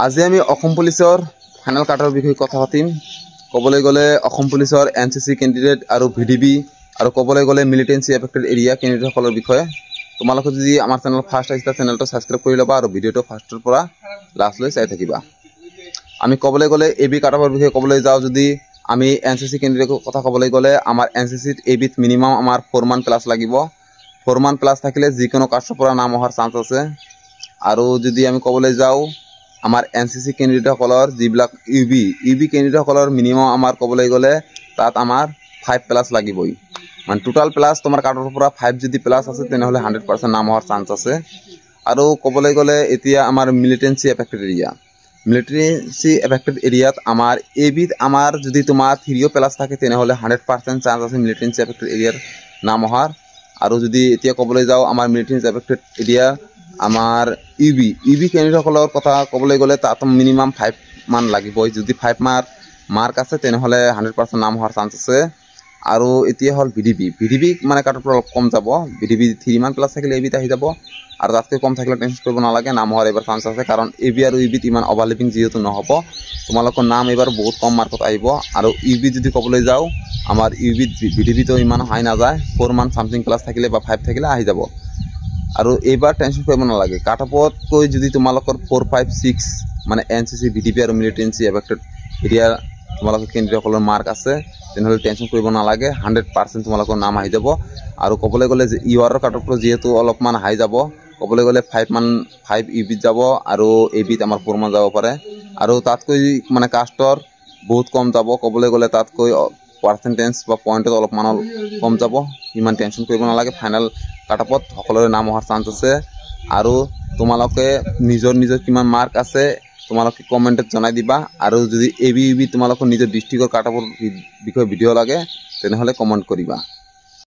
আজি আমি অসম পুলিচৰ ফাইনেল কাটৰ বিষয়ে কথা পাতিম। ক'বলৈ গ'লে অসম পুলিচৰ এনচিচি কেণ্ডিডেট আৰু ভিডিবি আৰু ক'বলৈ গ'লে মিলিটেন্সি এফেক্টেড এৰিয়া কেণ্ডিডেটসকলৰ বিষয়ে। তোমালোকে যদি আমাৰ চেনেল ফাৰ্ষ্ট আহিছা চেনেলটো ছাবস্ক্ৰাইব কৰি ল'বা আৰু ভিডিঅ'টো ফাৰ্ষ্টৰ পৰা লাষ্টলৈ চাই থাকিবা। আমি ক'বলৈ গ'লে এবি কাটৰ বিষয়ে ক'বলৈ যাওঁ যদি আমি এনচিচি কেণ্ডিডেটৰ কথা ক'বলৈ গ'লে আমাৰ এনচিচিত এবিত মিনিমাম আমাৰ 4 মান প্লাছ লাগিব। 4 মান প্লাছ থাকিলে যিকোনো কাষ্টৰ পৰা নাম অহাৰ চান্স আছে। আৰু যদি আমি ক'বলৈ যাওঁ আমাৰ এনচিচি কেণ্ডিডেটসকলৰ যিবিলাক ইউবি কেণ্ডিডেটসকলৰ মিনিমাম আমাৰ ক'বলৈ গ'লে তাত আমাৰ 5 প্লাছ লাগিবই। মানে টোটাল প্লাছ তোমাৰ কাটৰ পৰা 5 যদি প্লাছ আছে তেনেহ'লে 100% নাম অহাৰ চান্স আছে। আৰু ক'বলৈ গ'লে এতিয়া আমাৰ মিলিটেন্সি এফেক্টেড এৰিয়াত আমাৰ এবিত আমাৰ যদি তোমাৰ 3 প্লাছ থাকে তেনেহ'লে 100% চান্স আছে মিলিটেন্সি এফেক্টেড এৰিয়াৰ নাম অহাৰ। আৰু যদি এতিয়া ক'বলৈ যাওঁ আমাৰ মিলিটেন্সি এফেক্টেড এৰিয়া আমাৰ ইউবি কেণ্ডিডেটসকলৰ কথা ক'বলৈ গ'লে তাত মিনিমাম 5 মান লাগিবই। যদি 5 মাৰ্ক আছে তেনেহ'লে 100% নাম হোৱাৰ চান্স আছে। আৰু এতিয়া হ'ল ভিডিবি মানে কাটৰ পৰা অলপ কম যাব। ভিডিবি 3 মান প্লাছ থাকিলে এবিত আহি যাব আৰু তাতকৈ কম থাকিলে টেনশ্যন কৰিব নালাগে, নাম হোৱাৰ এইবাৰ চান্স আছে। কাৰণ এবি আৰু ইউবিত ইমান অভাৰলেপিং যিহেতু নহ'ব, তোমালোকৰ নাম এইবাৰ বহুত কম মাৰ্কত আহিব। আৰু ইউবিত যদি ক'বলৈ যাওঁ আমাৰ ইউবিত ভিডিবিতো ইমান হাই নাযায়, 4 মান চামথিং প্লাছ থাকিলে বা 5 থাকিলে আহি যাব। আৰু এইবাৰ টেনশ্যন কৰিব নালাগে। কাট অফতকৈ যদি তোমালোকৰ 4, 5, 6 মানে এনচিচি ভিডিবি আৰু মিলিটেন্সি এফেক্টেড এৰিয়া তোমালোকৰ কেণ্ডিডেটসকলৰ মাৰ্ক আছে তেনেহ'লে টেনশ্যন কৰিব নালাগে, 100% তোমালোকৰ নাম আহি যাব। আৰু ক'বলৈ গ'লে যে ইউআৰৰ কাট অফটো যিহেতু অলপমান হাই যাব, ক'বলৈ গ'লে 5 ইউবিত যাব আৰু এবিত আমাৰ 4 মান যাব পাৰে। আৰু তাতকৈ মানে কাষ্টৰ বহুত কম যাব, ক'বলৈ গ'লে তাতকৈ পাৰ্চেণ্টেজ বা পইণ্টত অলপমান কম যাব। ইমান টেনশ্যন কৰিব নালাগে, ফাইনেল কাট অফত সকলোৰে নাম অহাৰ চান্স আছে। আৰু তোমালোকে নিজৰ কিমান মাৰ্ক আছে তোমালোকে কমেণ্টত জনাই দিবা। আৰু যদি এবি ইউবি তোমালোকৰ নিজৰ ডিষ্ট্ৰিক্টৰ কাট অফৰ বিষয়ে ভিডিঅ' লাগে তেনেহ'লে কমেণ্ট কৰিবা।